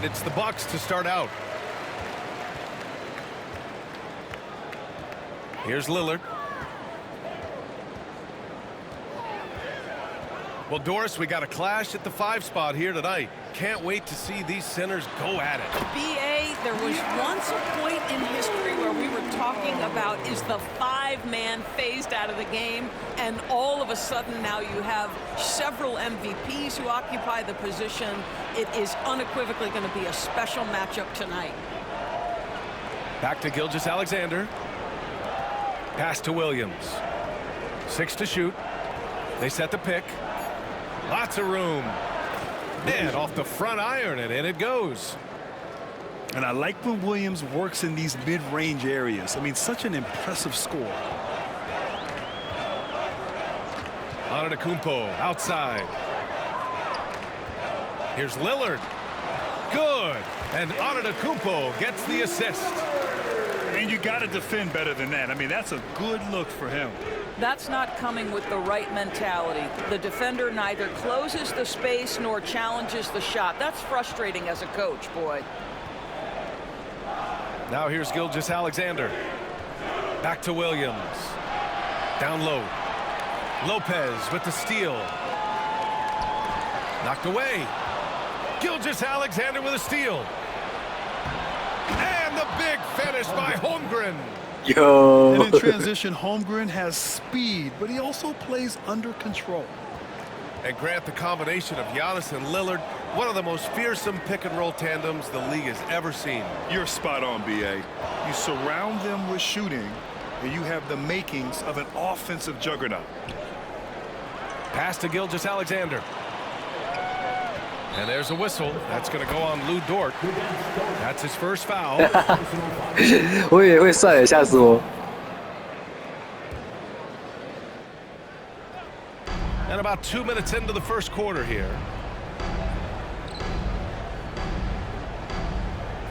And it's the Bucks to start out. Here's Lillard. Well, Doris, we got a clash at the 5 spot here tonight. Can't wait to see these centers go at it. BA, there was once a point in history where we were talking about, is the 5-man phased out of the game? And all of a sudden now you have several MVPs who occupy the position. It is unequivocally going to be a special matchup tonight. Back to Gilgeous-Alexander. Pass to Williams. 6 to shoot. They set the pick. Lots of room. And off the front iron, and in it goes. And I like when Williams works in these mid-range areas. I mean, such an impressive score. Antetokounmpo outside. Here's Lillard. Good. And Antetokounmpo gets the assist. And you got to defend better than that. I mean, that's a good look for him. That's not coming with the right mentality. The defender neither closes the space nor challenges the shot. That's frustrating as a coach, boy. Now here's Gilgeous-Alexander. Back to Williams. Down low. Lopez with the steal. Knocked away. Gilgeous-Alexander with a steal. And the big finish by Holmgren. Yo. And in transition, Holmgren has speed, but he also plays under control. And Grant, the combination of Giannis and Lillard, one of the most fearsome pick-and-roll tandems the league has ever seen. You're spot on, B.A. You surround them with shooting, and you have the makings of an offensive juggernaut. Pass to Gilgeous-Alexander. And there's a whistle. That's going to go on Lou Dort. That's his first foul. 我也会算，吓死我。 And about 2 minutes into the first quarter here.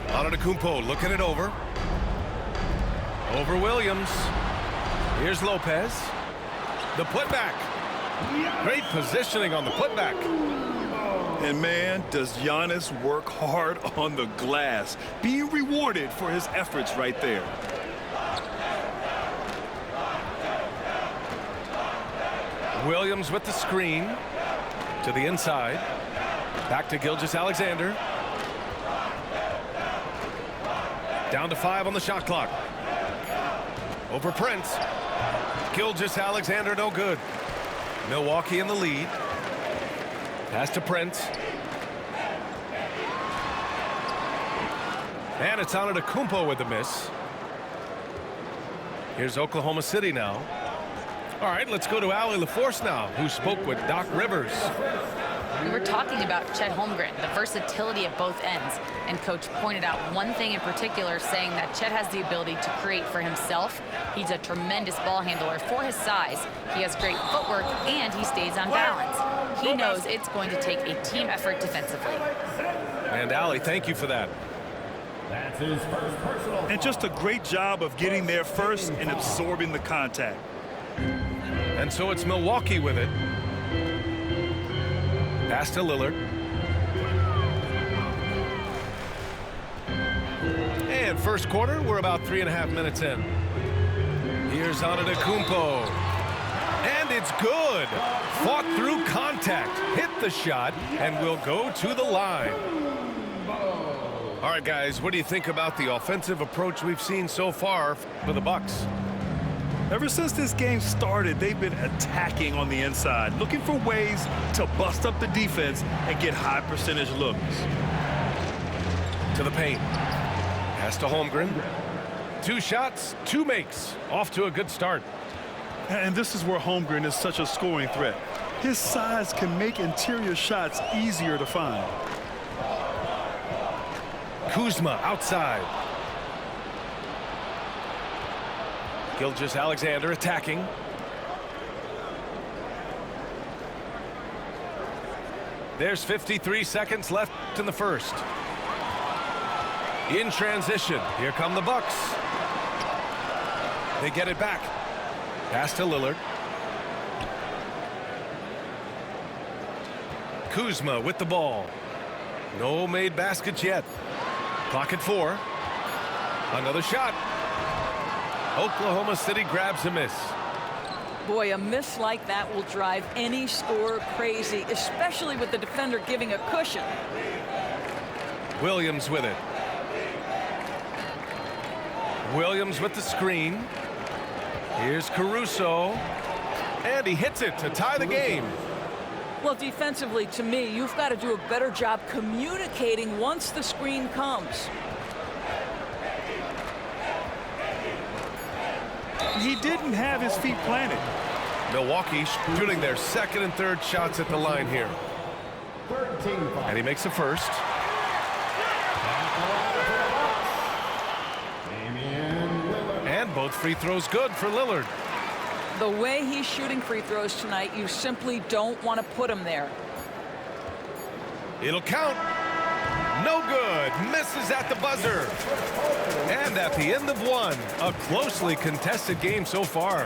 Antetokounmpo looking it over. Over Williams. Here's Lopez. The putback. Great positioning on the putback. And man, does Giannis work hard on the glass. Being rewarded for his efforts right there. Williams with the screen to the inside. Back to Gilgeous-Alexander. Down to 5 on the shot clock. Over Prince. Gilgeous-Alexander no good. Milwaukee in the lead. Pass to Prince. And it's Antetokounmpo with the miss. Here's Oklahoma City now. All right, let's go to Allie LaForce now, who spoke with Doc Rivers. We were talking about Chet Holmgren, the versatility at both ends. And Coach pointed out one thing in particular, saying that Chet has the ability to create for himself. He's a tremendous ball handler for his size. He has great footwork, and he stays on balance. He knows it's going to take a team effort defensively. And Allie, thank you for that. That's his first personal. And just a great job of getting there first and absorbing the contact. And so it's Milwaukee with it. Pass to Lillard. And first quarter, we're about 3.5 minutes in. Here's Antetokounmpo. And it's good. Fought through contact, hit the shot, and will go to the line. All right, guys, what do you think about the offensive approach we've seen so far for the Bucks? Ever since this game started, they've been attacking on the inside, looking for ways to bust up the defense and get high percentage looks. To the paint. Pass to Holmgren. 2 shots, 2 makes. Off to a good start. And this is where Holmgren is such a scoring threat. His size can make interior shots easier to find. Kuzma outside. Gilgeous-Alexander attacking. There's 53 seconds left in the first. In transition, here come the Bucks. They get it back. Pass to Lillard. Kuzma with the ball. No made baskets yet. Clock at 4. Another shot. Oklahoma City grabs a miss. Boy, a miss like that will drive any scorer crazy, especially with the defender giving a cushion. Williams with it. Williams with the screen. Here's Caruso. And he hits it to tie the game. Well, defensively, to me, you've got to do a better job communicating once the screen comes. He didn't have his feet planted. Milwaukee shooting their second and third shots at the line here. And he makes the first. And both free throws good for Lillard. The way he's shooting free throws tonight, you simply don't want to put him there. It'll count. No good. Misses at the buzzer. And at the end of one, a closely contested game so far.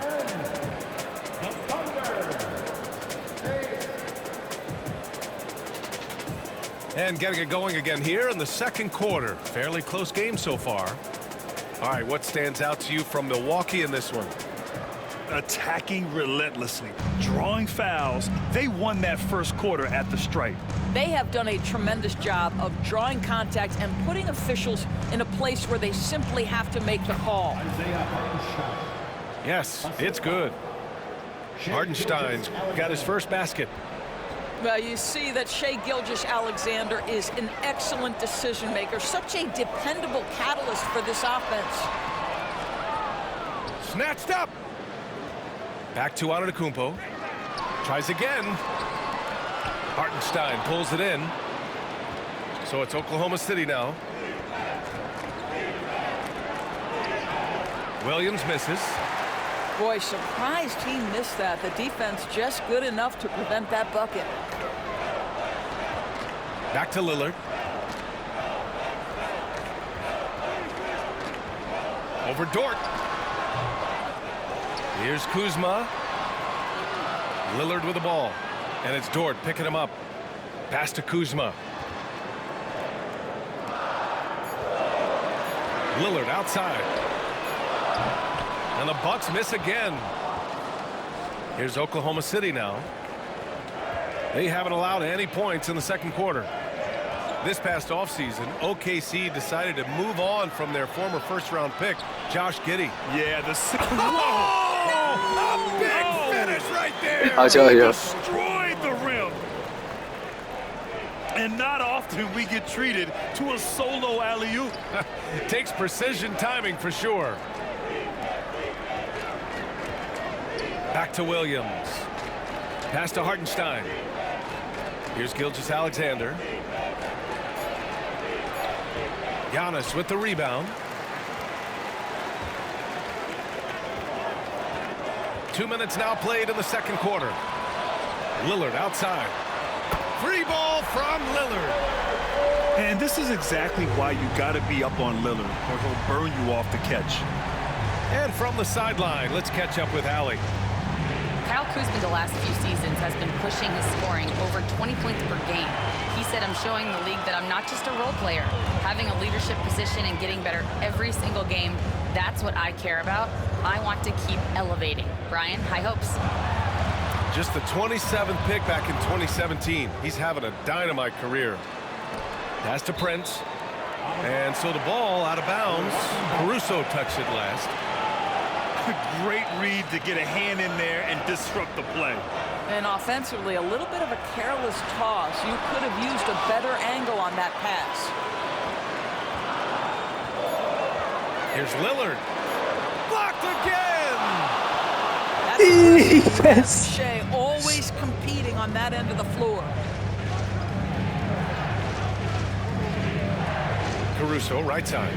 And getting it going again here in the second quarter. Fairly close game so far. All right, what stands out to you from Milwaukee in this one? Attacking relentlessly, drawing fouls. They won that first quarter at the stripe. They have done a tremendous job of drawing contact and putting officials in a place where they simply have to make the call. Yes, it's good. Hartenstein's got his first basket. Well, you see that Shai Gilgeous-Alexander is an excellent decision maker, such a dependable catalyst for this offense. Snatched up. Back to Antetokounmpo. Tries again. Hartenstein pulls it in. So it's Oklahoma City now. Williams misses. Boy, surprised he missed that. The defense just good enough to prevent that bucket. Back to Lillard. Over Dort. Here's Kuzma. Lillard with the ball. And it's Dort picking him up. Pass to Kuzma. Lillard outside. And the Bucks miss again. Here's Oklahoma City now. They haven't allowed any points in the second quarter. This past offseason, OKC decided to move on from their former first-round pick, Josh Giddey. Yeah, the A big finish right there. I'll tell you. destroyed the rim. And not often we get treated to a solo alley-oop. Takes precision timing for sure. Back to Williams. Pass to Hartenstein. Here's Gilgeous-Alexander. Giannis with the rebound. 2 minutes now played in the second quarter. Lillard outside. Free ball from Lillard. And this is exactly why you got to be up on Lillard, or he'll burn you off the catch. And from the sideline, let's catch up with Allie. Kyle Kuzma the last few seasons has been pushing his scoring over 20 points per game. He said, I'm showing the league that I'm not just a role player. Having a leadership position and getting better every single game, that's what I care about. I want to keep elevating. Brian, high hopes. Just the 27th pick back in 2017. He's having a dynamite career. Pass to Prince. And so the ball out of bounds. Caruso touched it last. Great read to get a hand in there and disrupt the play. And offensively, a little bit of a careless toss. You could have used a better angle on that pass. Here's Lillard. Blocked again. Defense. Shai always competing on that end of the floor. Caruso, right side.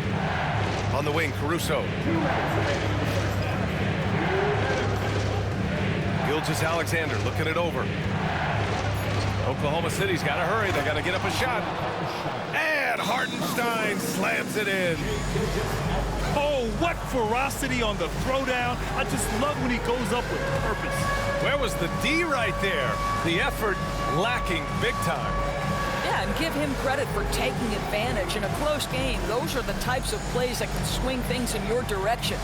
On the wing, Caruso. Gilgeous-Alexander looking it over. Oklahoma City's got to hurry. They got to get up a shot. And Hartenstein slams it in. Oh, what ferocity on the throwdown. I just love when he goes up with purpose. Where was the D right there? The effort lacking big time. Yeah, I and give him credit for taking advantage in a close game. Those are the types of plays that can swing things in your direction.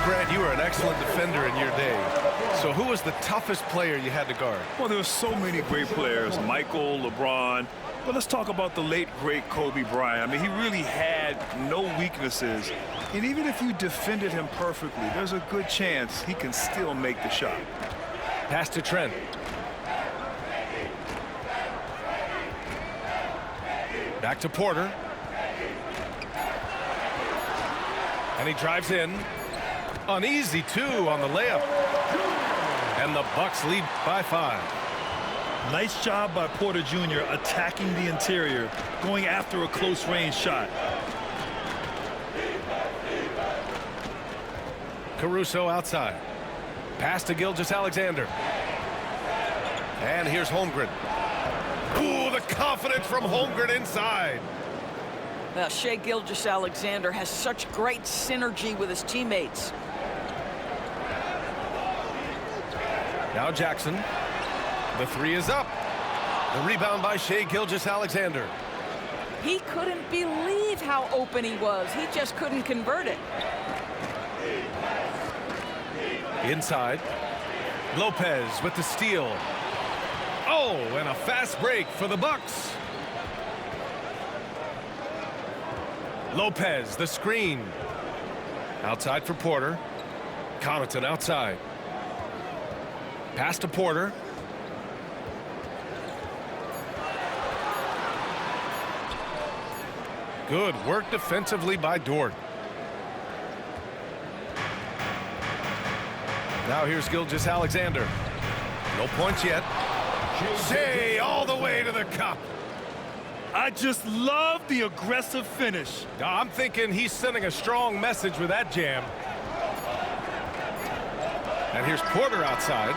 Grant, you were an excellent defender in your day. So who was the toughest player you had to guard? Well, there were so many great players, Michael, LeBron. But let's talk about the late, great Kobe Bryant. I mean, he really had no weaknesses. And even if you defended him perfectly, there's a good chance he can still make the shot. Pass to Trent. Back to Porter. And he drives in. An easy 2 on the layup. And the Bucks lead by 5. Nice job by Porter Jr. attacking the interior, going after a close-range shot. Caruso outside. Pass to Gilgeous-Alexander. And here's Holmgren. Ooh, the confidence from Holmgren inside. Now, Shai Gilgeous-Alexander has such great synergy with his teammates. Now Jackson. The 3 is up. The rebound by Shai Gilgeous-Alexander. He couldn't believe how open he was. He just couldn't convert it. Inside. Lopez with the steal. Oh, and a fast break for the Bucks. Lopez, the screen. Outside for Porter. Connaughton outside. Pass to Porter. Good work defensively by Dort. Now here's Gilgeous-Alexander. No points yet. Shai all the way to the cup. I just love the aggressive finish. Now, I'm thinking he's sending a strong message with that jam. And here's Porter outside.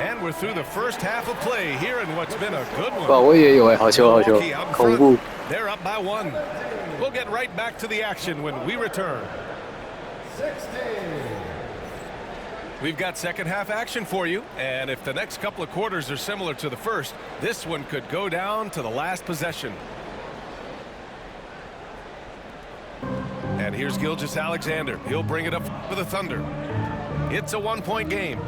And we're through the first half of play here in what's been a good one. 哇，我也有哎，好球好球 Milwaukee out in， 恐怖。 front. They're up by 1. We'll get right back to the action when we return. We've got second half action for you, and if the next couple of quarters are similar to the first, this one could go down to the last possession. And here's Gilgeous-Alexander. He'll bring it up for the Thunder. It's a 1-point game.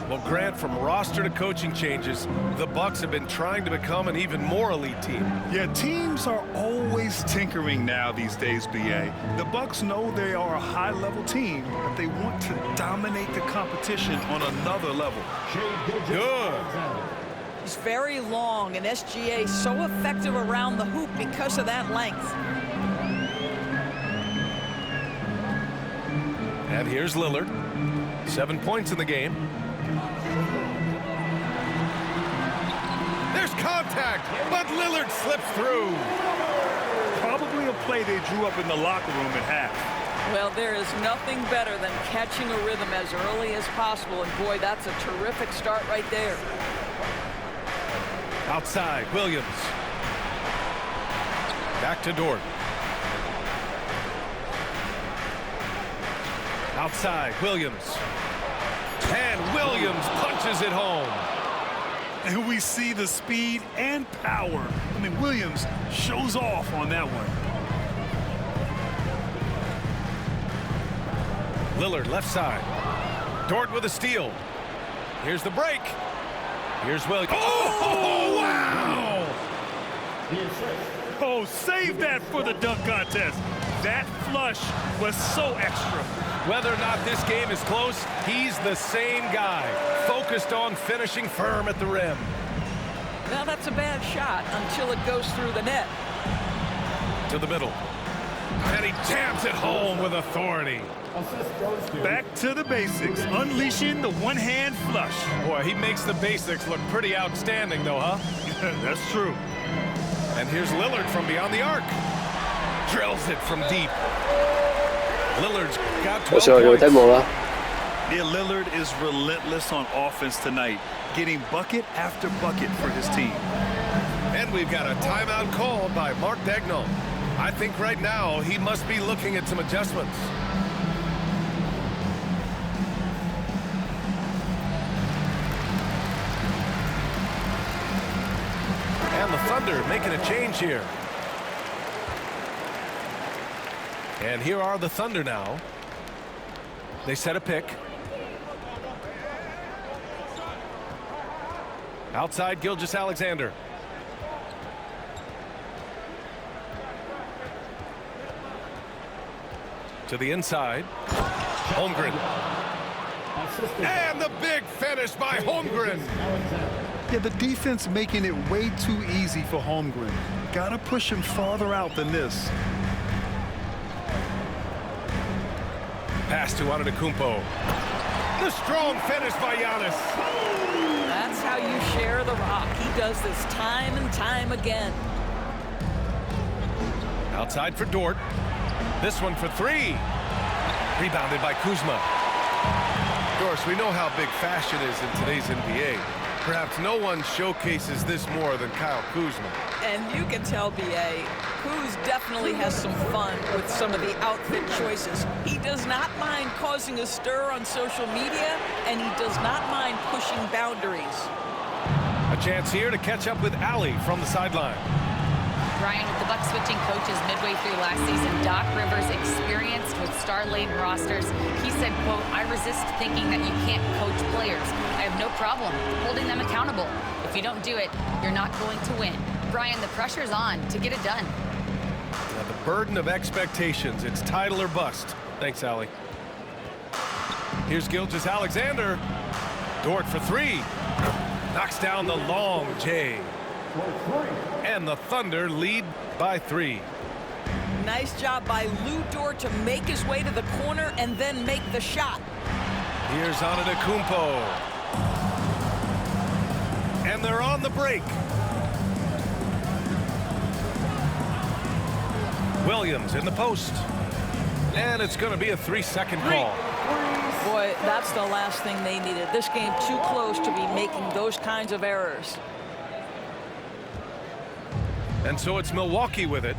Well, Grant, from roster to coaching changes, the Bucks have been trying to become an even more elite team. Yeah, teams are always tinkering now these days, BA. The Bucks know they are a high-level team, but they want to dominate the competition on another level. Good. He's very long, and SGA so effective around the hoop because of that length. And here's Lillard. 7 points in the game. There's contact, but Lillard slips through. Probably a play they drew up in the locker room at half. Well, there is nothing better than catching a rhythm as early as possible, and boy, that's a terrific start right there. Outside, Williams. Back to Dort. Outside, Williams. And Williams punches it home. And we see the speed and power. I mean, Williams shows off on that one. Lillard left side. Dort with a steal. Here's the break. Here's Williams. Oh, wow! Oh, save that for the dunk contest. That flush was so extra. Whether or not this game is close, he's the same guy, focused on finishing firm at the rim. Now that's a bad shot until it goes through the net. To the middle. And he jams it home with authority. Back to the basics, unleashing the one-hand flush. Boy, he makes the basics look pretty outstanding, though, huh? That's true. And here's Lillard from beyond the arc. Drills it from deep. Lillard's got 12 points. 太猛了。 Yeah, Lillard is relentless on offense tonight, getting bucket after bucket for his team. And we've got a timeout called by Mark Daigneault. I think right now he must be looking at some adjustments. And the Thunder making a change here. And here are the Thunder now. They set a pick. Outside Gilgeous-Alexander. To the inside. Holmgren. And the big finish by Holmgren. Yeah, the defense making it way too easy for Holmgren. Gotta push him farther out than this. Pass to Antetokounmpo. The strong finish by Giannis. That's how you share the rock. He does this time and time again. Outside for Dort. This one for three. Rebounded by Kuzma. Of course, we know how big fashion is in today's NBA. Perhaps no one showcases this more than Kyle Kuzma. And you can tell, B.A., Kuz definitely has some fun with some of the outfit choices. He does not mind causing a stir on social media, and he does not mind pushing boundaries. A chance here to catch up with Allie from the sideline. Brian, with the Bucks switching coaches midway through last season, Doc Rivers, experienced with star-laden rosters, he said, quote, "I resist thinking that you can't coach players. I have no problem holding them accountable. If you don't do it, you're not going to win." Brian, the pressure's on to get it done. Now the burden of expectations. It's title or bust. Thanks, Allie. Here's Gilgeous-Alexander. Dort for three. Knocks down the long J. And the Thunder lead by 3. Nice job by Lou Dort to make his way to the corner and then make the shot. Here's Antetokounmpo. And they're on the break. Williams in the post. And it's going to be a 3-second call. Boy, that's the last thing they needed. This game too close to be making those kinds of errors. And so it's Milwaukee with it.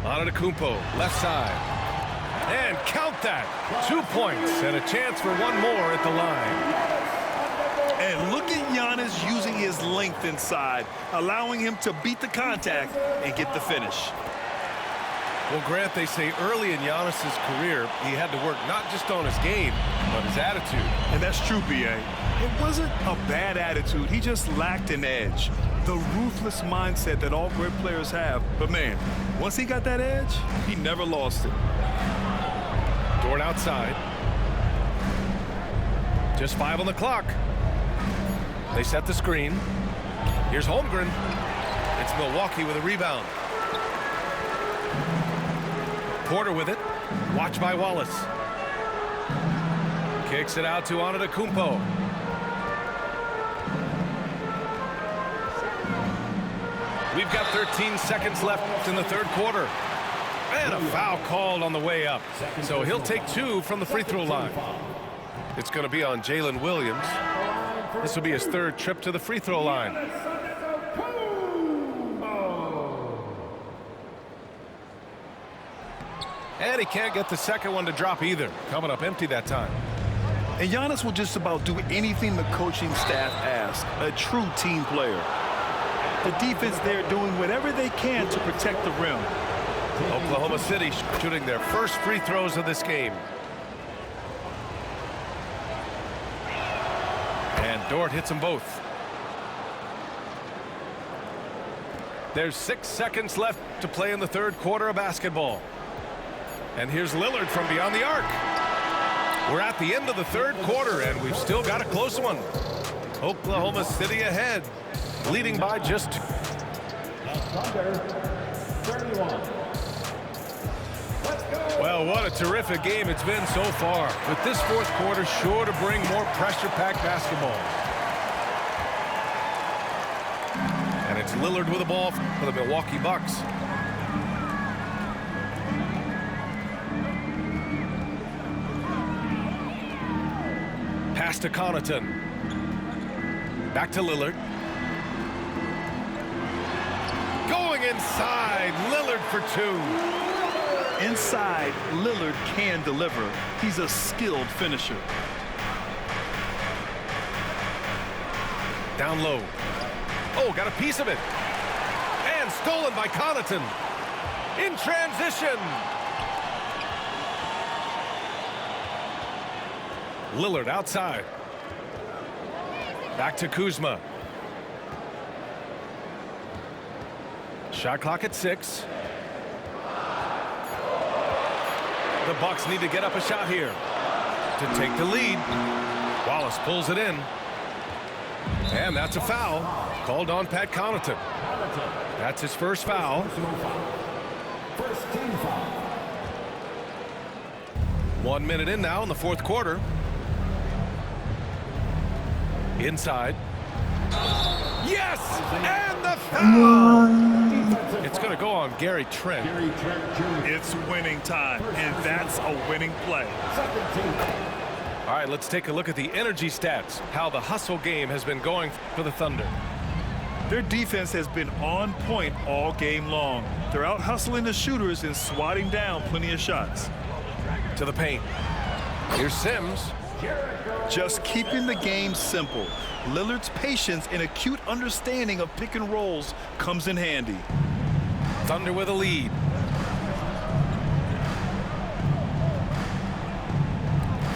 Antetokounmpo, left side. And count that. 2 points and a chance for one more at the line. And look at Giannis using his length inside, allowing him to beat the contact and get the finish. Well, Grant, they say early in Giannis's career, he had to work not just on his game, but his attitude. And that's true, B.A. It wasn't a bad attitude. He just lacked an edge. The ruthless mindset that all great players have. But, man, once he got that edge, he never lost it. Dort outside. Just 5 on the clock. They set the screen. Here's Holmgren. It's Milwaukee with a rebound. Porter with it. Watched by Wallace. Kicks it out to Antetokounmpo. We've got 13 seconds left in the third quarter. And a foul called on the way up. So he'll take 2 from the free throw line. It's going to be on Jalen Williams. This will be his 3rd trip to the free throw line. And he can't get the second one to drop either. Coming up empty that time. And Giannis will just about do anything the coaching staff asks. A true team player. The defense there doing whatever they can to protect the rim. Oklahoma City shooting their first free throws of this game. And Dort hits them both. There's 6 seconds left to play in the third quarter of basketball. And here's Lillard from beyond the arc. We're at the end of the third quarter, and we've still got a close one. Oklahoma City ahead, leading by just 2. Thunder, 31. Let's go. Well, what a terrific game it's been so far. With this fourth quarter sure to bring more pressure-packed basketball. And it's Lillard with the ball for the Milwaukee Bucks. Pass to Connaughton. Back to Lillard. Going inside, Lillard for two. Inside, Lillard can deliver. He's a skilled finisher. Down low. Oh, got a piece of it. And stolen by Connaughton. In transition. Lillard outside. Back to Kuzma. Shot clock at 6. The Bucks need to get up a shot here to take the lead. Wallace pulls it in. And that's a foul called on Pat Connaughton. That's his first foul. First team foul. 1 minute in now in the fourth quarter. Inside. Yes! And the foul! It's going to go on Gary Trent. Gary Trent Jr. It's winning time, and that's a winning play. Second team foul. All right, let's take a look at the energy stats, how the hustle game has been going for the Thunder. Their defense has been on point all game long. They're out hustling the shooters and swatting down plenty of shots. To the paint. Here's Sims. Just keeping the game simple. Lillard's patience and acute understanding of pick and rolls comes in handy. Thunder with a lead.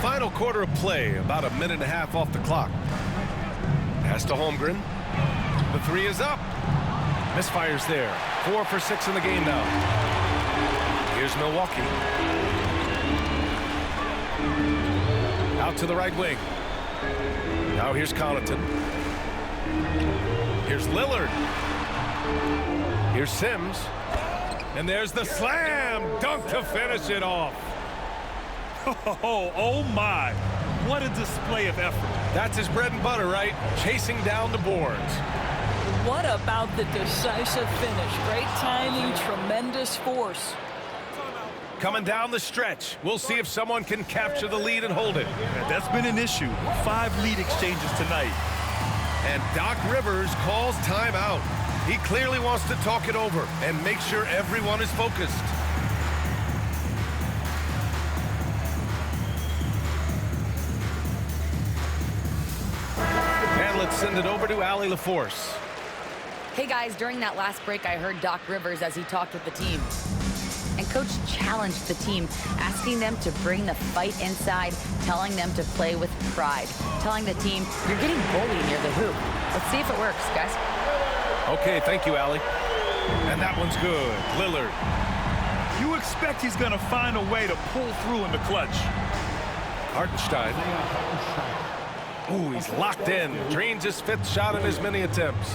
Final quarter of play, about a minute and a half off the clock. Pass to Holmgren. The three is up. Misfires there. 4 for 6 in the game now. Here's Milwaukee. Out to the right wing. Now here's Connaughton. Here's Lillard. Here's Sims. And there's the slam dunk to finish it off. Oh my, what a display of effort. That's his bread and butter, right? Chasing down the boards. What about the decisive finish? Great timing, tremendous force. Coming down the stretch. We'll see if someone can capture the lead and hold it. Yeah, that's been an issue. 5 lead exchanges tonight. And Doc Rivers calls timeout. He clearly wants to talk it over and make sure everyone is focused. And let's send it over to Allie LaForce. Hey guys, during that last break, I heard Doc Rivers as he talked with the team. And Coach challenged the team, asking them to bring the fight inside, telling them to play with pride, telling the team, you're getting bullied near the hoop. Let's see if it works, guys. Okay, thank you, Allie. And that one's good. Lillard. You expect he's going to find a way to pull through in the clutch. Hartenstein. Ooh, he's locked in. Drains his 5th shot in as many attempts.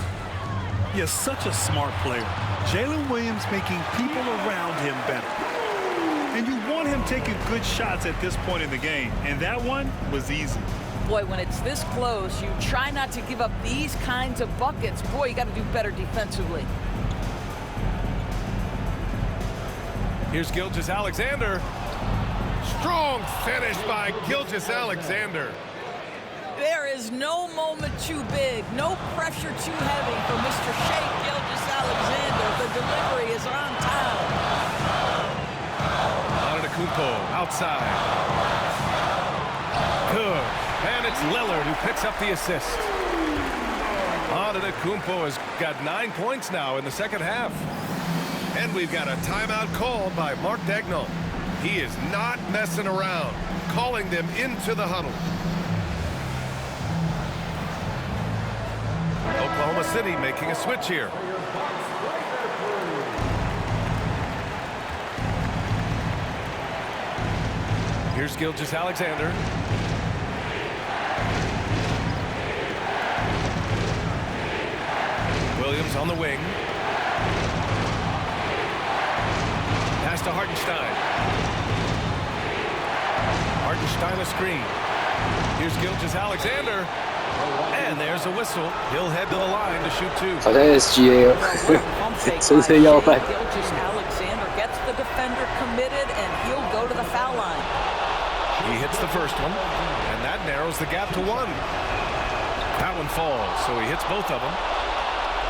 He is such a smart player. Jalen Williams making people around him better. And you want him taking good shots at this point in the game. And that one was easy. Boy, when it's this close, you try not to give up these kinds of buckets. Boy, you got to do better defensively. Here's Gilgeous-Alexander. Strong finish by Gilgeous-Alexander. There is no moment too big, no pressure too heavy for Mr. Shea Gilgeous-Alexander. The delivery is on time. Antetokounmpo outside. Good. And it's Lillard who picks up the assist. Antetokounmpo has got 9 points now in the second half. And we've got a timeout called by Mark Daigneault. He is not messing around, calling them into the huddle. Oklahoma City making a switch here. Here's Gilgeous-Alexander. Williams on the wing. Pass to Hartenstein. Hartenstein a screen. Here's Gilgeous-Alexander. And there's a whistle. He'll head to the line to shoot two. 好像 SGA 哦，深深要犯。 Gilgeous-Alexander gets the defender committed, and he'll go to the foul line. He hits the first one, and that narrows the gap to one. That one falls, so he hits both of them.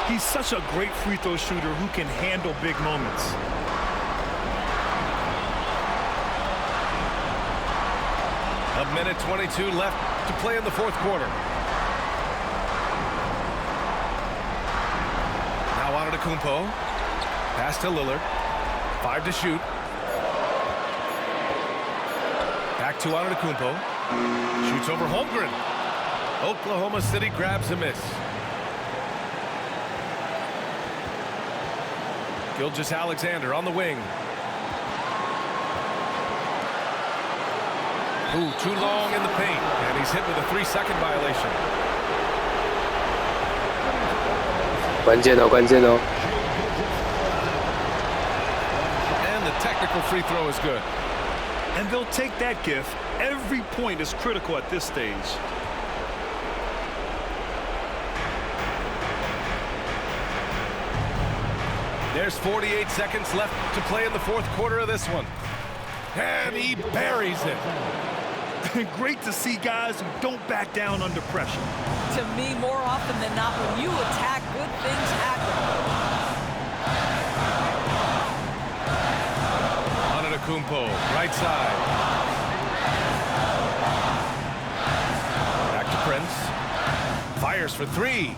He's such a great free throw shooter who can handle big moments. A minute 22 left to play in the fourth quarter. Now on to Kumpo. Pass to Lillard. 5 to shoot. Back to Antetokounmpo. Shoots over Holmgren. Oklahoma City grabs a miss. Gilgeous-Alexander on the wing. Ooh, too long in the paint, and he's hit with a 3-second violation. 关键哦，关键哦。 And the technical free throw is good. And they'll take that gift. Every point is critical at this stage. There's 48 seconds left to play in the fourth quarter of this one. And he buries it. Great to see guys who don't back down under pressure. To me, more often than not, when you attack, good things happen. Antetokounmpo, right side. Back to Prince. Fires for three.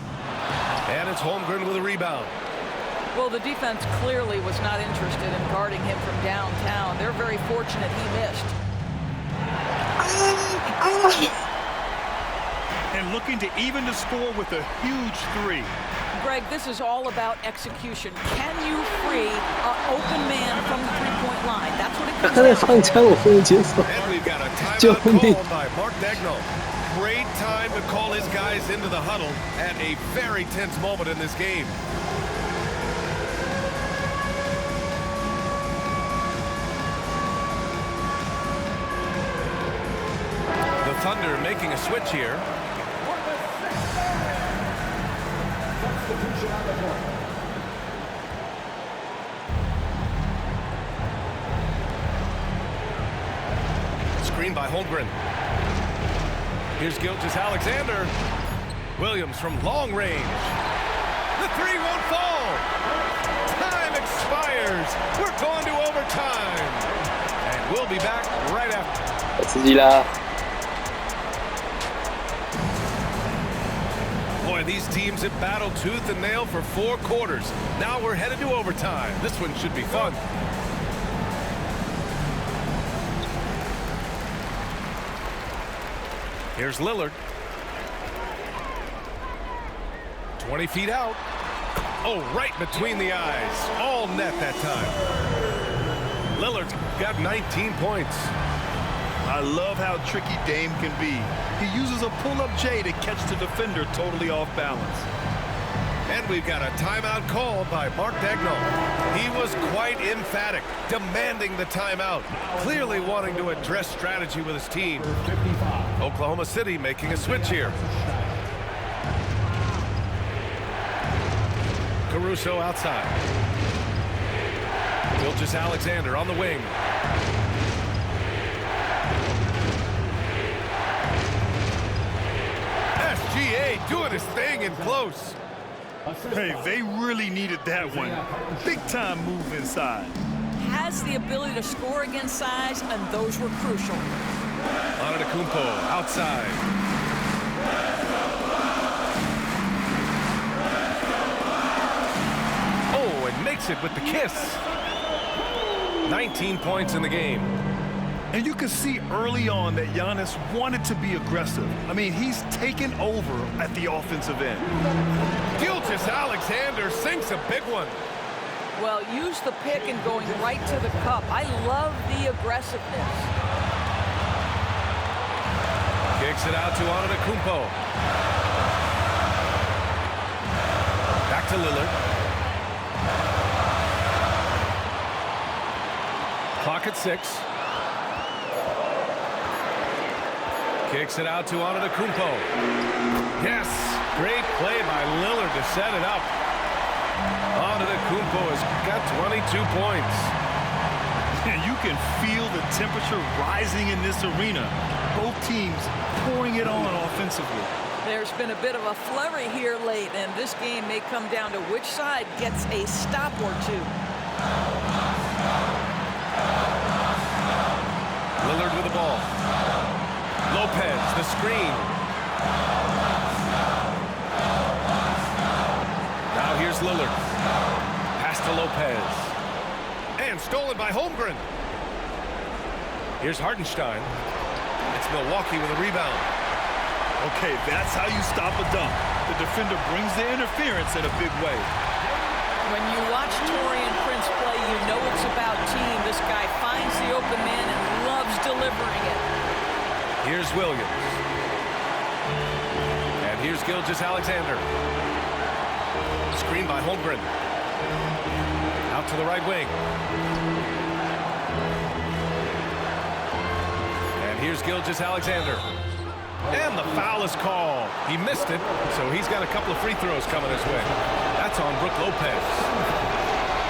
And it's Holmgren with a rebound. Well, the defense clearly was not interested in guarding him from downtown. They're very fortunate he missed. And looking to even the score with a huge three. Greg, this is all about execution. Can you free an open man from the three-point line? That's what it 他 comes 在 down to. 放枪，我不能接受。 And we've got a Joe timeout Nick. called by Mark Daigneault. Great time to call his guys into the huddle at a very tense moment in this game. The Thunder making a switch here. Substitution on the court. Screen by Holmgren. Here's Gilgeous-Alexander. Williams from long range. The three won't fall. Time expires. We're going to overtime. And we'll be back right after. 太刺激啦！ Boy, these teams have battled tooth and nail for 4 quarters. Now we're headed to overtime. This one should be fun. Here's Lillard. 20 feet out. Oh, right between the eyes. All net that time. Lillard's got 19 points. I love how tricky Dame can be. He uses a pull-up J to catch the defender totally off balance. And we've got a timeout called by Mark Daigneault. He was quite emphatic, demanding the timeout, clearly wanting to address strategy with his team. 55. Oklahoma City making a switch here. Caruso outside. Gilgeous-Alexander on the wing. SGA doing his thing in close. Hey, they really needed that one. Big-time move inside. Has the ability to score against size, and those were crucial. Antetokounmpo outside. Oh, and makes it with the kiss. 19 points in the game. And you can see early on that Giannis wanted to be aggressive. I mean, he's taken over at the offensive end. Gilgeous-Alexander sinks a big one. Well, use the pick and going right to the cup. I love the aggressiveness. Kicks it out to Antetokounmpo. Back to Lillard. Clock at 6. Kicks it out to Antetokounmpo. Yes, great play by Lillard to set it up. Antetokounmpo has got 22 points. And you can feel the temperature rising in this arena. Both teams pouring it on offensively. There's been a bit of a flurry here late, and this game may come down to which side gets a stop or two. Lillard with the ball. Lopez, the screen. Now here's Lillard. Pass to Lopez. And stolen by Holmgren. Here's Hartenstein. It's Milwaukee with a rebound. Okay, that's how you stop a dunk. The defender brings the interference in a big way. When you watch Taurean Prince play, you know it's about team. This guy finds the open man and loves delivering it. Here's Williams. And here's Gilgeous-Alexander. Screen by Holmgren. Out to the right wing. And here's Gilgeous-Alexander. And the foul is called. He missed it, so he's got a couple of free throws coming his way. That's on Brook Lopez.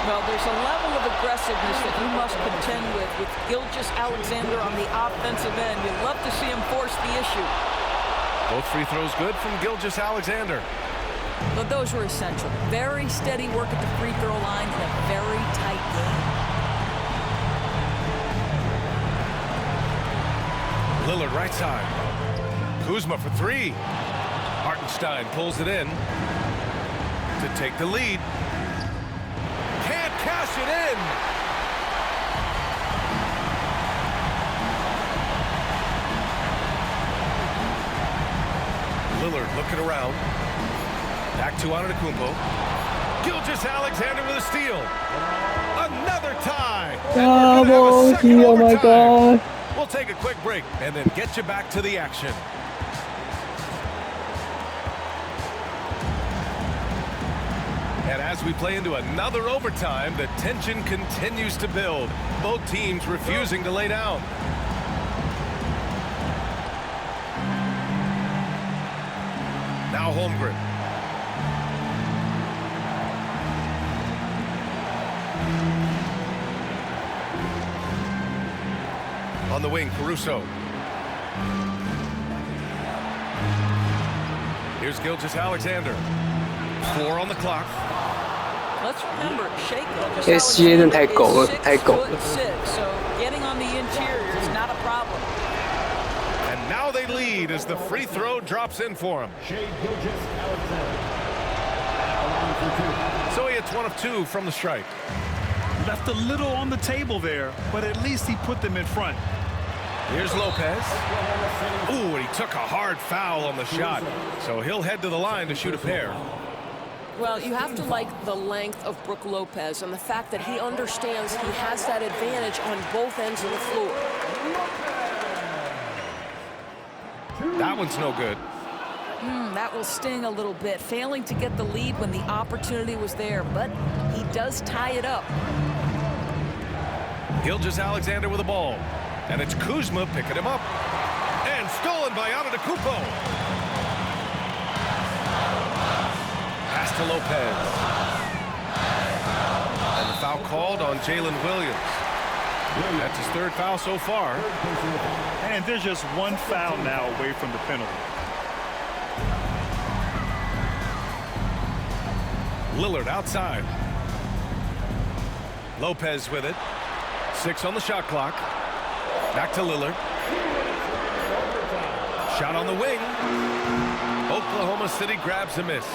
Well, there's a level of aggressiveness that you must contend with Gilgeous-Alexander on the offensive end. You'd love to see him force the issue. Both free throws good from Gilgeous-Alexander. But those were essential. Very steady work at the free throw line in a very tight game. Lillard right side. Kuzma for 3. Hartenstein pulls it in to take the lead. Can't cash it in. Lillard looking around. Back to Antetokounmpo. Gilgeous-Alexander with a steal. Another tie. And we're gonna have a second Oh my overtime. God. We'll take a quick break and then get you back to the action. And as we play into another overtime, the tension continues to build. Both teams refusing to lay down. Now Holmgren. On the wing, Caruso. Here's Gilgeous-Alexander. 4 on the clock. Let's remember, Shea SGA 太狗了， Gilgeous-Alexander 太 is 狗了。 6'6", so getting on the interior is not a problem. And now they lead as the free throw drops in for him. Shea Gilgeous-Alexander. At the line for 2. So he hits 1 of 2 from the strike. Left a little on the table there, but at least he put them in front. Here's Lopez. Ooh, and he took a hard foul on the shot. So he'll head to the line to shoot a pair. Well, you have to like the length of Brook Lopez and the fact that he understands he has that advantage on both ends of the floor. That one's no good. That will sting a little bit, failing to get the lead when the opportunity was there, but he does tie it up. Gilgeous-Alexander with the ball. And it's Kuzma picking him up. And stolen by Antetokounmpo. Pass to Lopez. And the foul called on Jalen Williams. That's his 3rd foul so far. And there's just 1 foul now away from the penalty. Lillard outside. Lopez with it. 6 on the shot clock. Back to Lillard. Shot on the wing. Oklahoma City grabs a miss.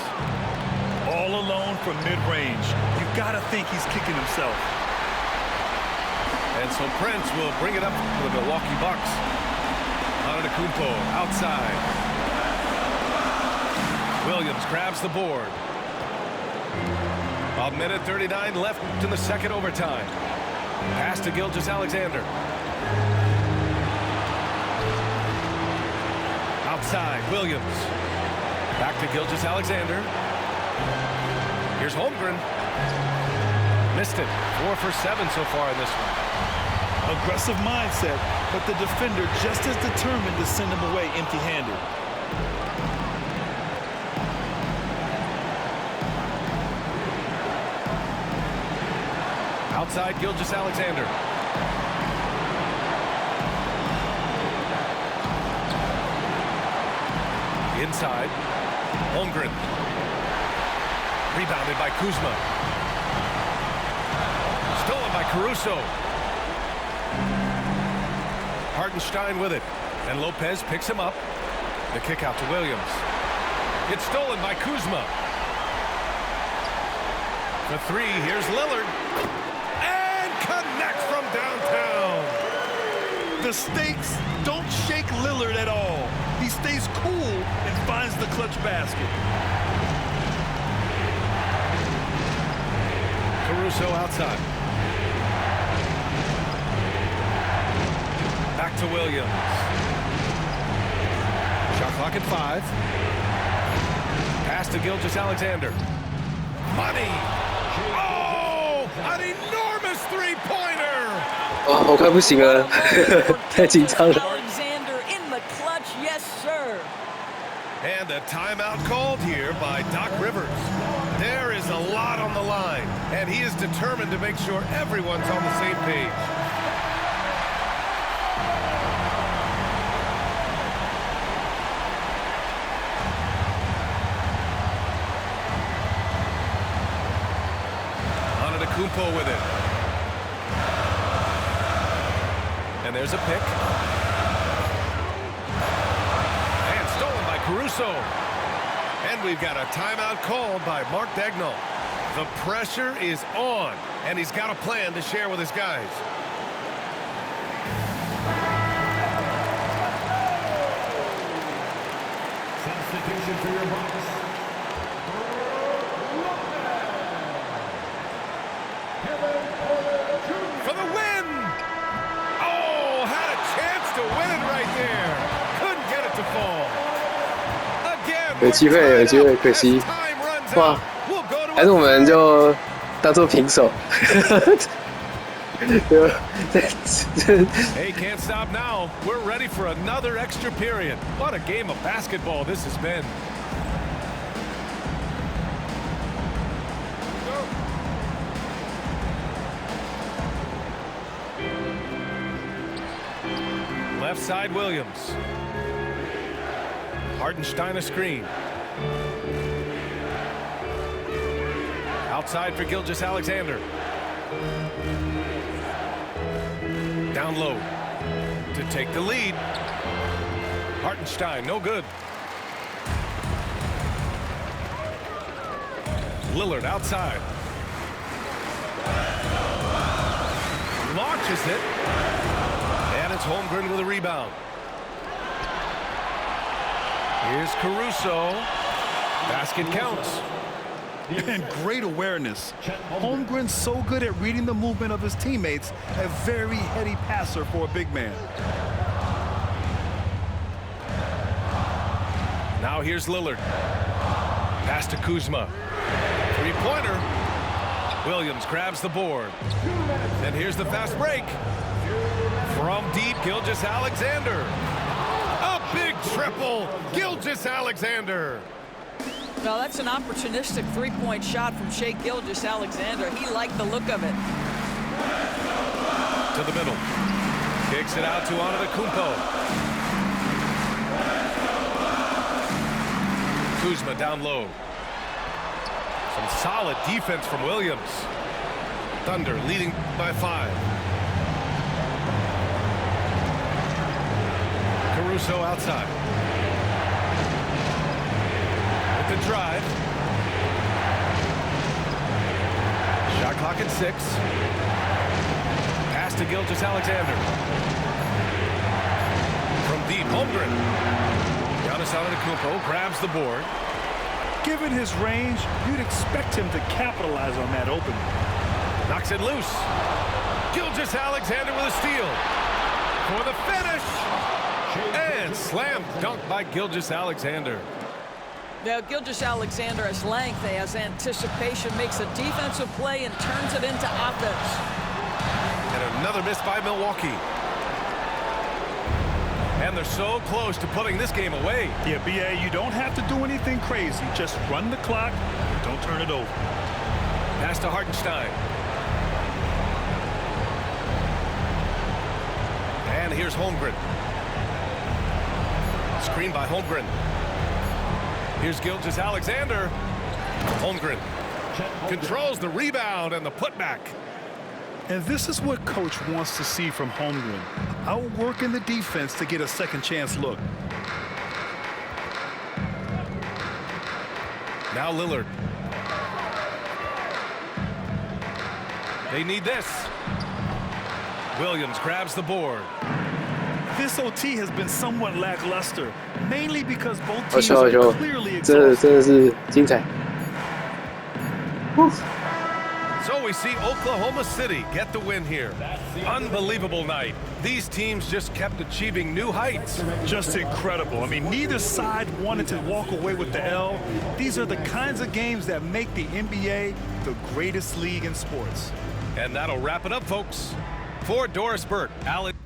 All alone from mid-range. You've got to think he's kicking himself. And so Prince will bring it up to the Milwaukee Bucks. Antetokounmpo outside. Williams grabs the board. 1:39 left in the second overtime. Pass to Gilgeous-Alexander. Outside, Williams. Back to Gilgeous-Alexander. Here's Holmgren. Missed it. 4 for 7 so far in this one. Aggressive mindset, but the defender just as determined to send him away empty-handed. Outside, Gilgeous-Alexander. Inside, Holmgren. Rebounded by Kuzma. Stolen by Caruso. Hartenstein with it. And Lopez picks him up. The kick out to Williams. It's stolen by Kuzma. For three, here's Lillard. And connects from downtown. The stakes don't shake Lillard at all. He stays cool and finds the clutch basket. Caruso outside. Back to Williams. Shot clock at 5. Pass to Gilgeous-Alexander. Money! Oh! An enormous three-pointer! 哇，我快不行了，太紧张了。 Alexander in the clutch, yes sir. And a timeout called here by Doc Rivers. There is a lot on the line, and he is determined to make sure everyone's on the same page. Kumpo with it. And there's a pick. And stolen by Caruso. And we've got a timeout called by Mark Daigneault. The pressure is on, and he's got a plan to share with his guys. Substitution for your box. For the win! Oh, had a chance to win it right there. Couldn't get it to fall. Again, 有机会，有机会，可惜。哇，还是我们就当做平手。Hey, can't stop now. We're ready for another extra period. What a game of basketball this has been. Left side, Williams. Hartenstein a screen. Outside for Gilgeous-Alexander. Down low to take the lead. Hartenstein, no good. Lillard outside. Launches it. And it's Holmgren with a rebound. Here's Caruso. Basket counts. And great awareness. Holmgren's so good at reading the movement of his teammates. A very heady passer for a big man. Now here's Lillard. Pass to Kuzma. Three-pointer. Williams grabs the board. And here's the fast break. From deep, Gilgeous-Alexander. A big triple. Gilgeous-Alexander. Well, that's an opportunistic three-point shot from Shai Gilgeous-Alexander. He liked the look of it. To the middle. Kicks it out to Antetokounmpo. Kuzma down low. Some solid defense from Williams. Thunder leading by 5. Caruso outside. The drive. Shot clock at 6. Pass to Gilgeous-Alexander. From deep, Holmgren. Giannis Antetokounmpo grabs the board. Given his range, you'd expect him to capitalize on that opening. Knocks it loose. Gilgeous-Alexander with a steal. For the finish. And slam dunk by Gilgeous-Alexander. Now, Gilgeous-Alexander has length, he has anticipation, makes a defensive play and turns it into offense. And another miss by Milwaukee. And they're so close to putting this game away. Yeah, BA, you don't have to do anything crazy. Just run the clock. Don't turn it over. Pass to Hartenstein. And here's Holmgren. Screen by Holmgren. Here's Gilgeous-Alexander. Holmgren controls the rebound and the putback. And this is what coach wants to see from Holmgren. Outworking the defense to get a second chance look. Now Lillard. They need this. Williams grabs the board. This OT has been somewhat lackluster, mainly because both 好 teams 球好 are 球， clearly 这 exhausted. 真的是精彩。 So we see Oklahoma City get the win here. Unbelievable night. These teams just kept achieving new heights. Just incredible. I mean, neither side wanted to walk away with the L. These are the kinds of games that make the NBA the greatest league in sports. And that'll wrap it up, folks. For Doris Burt, Alex.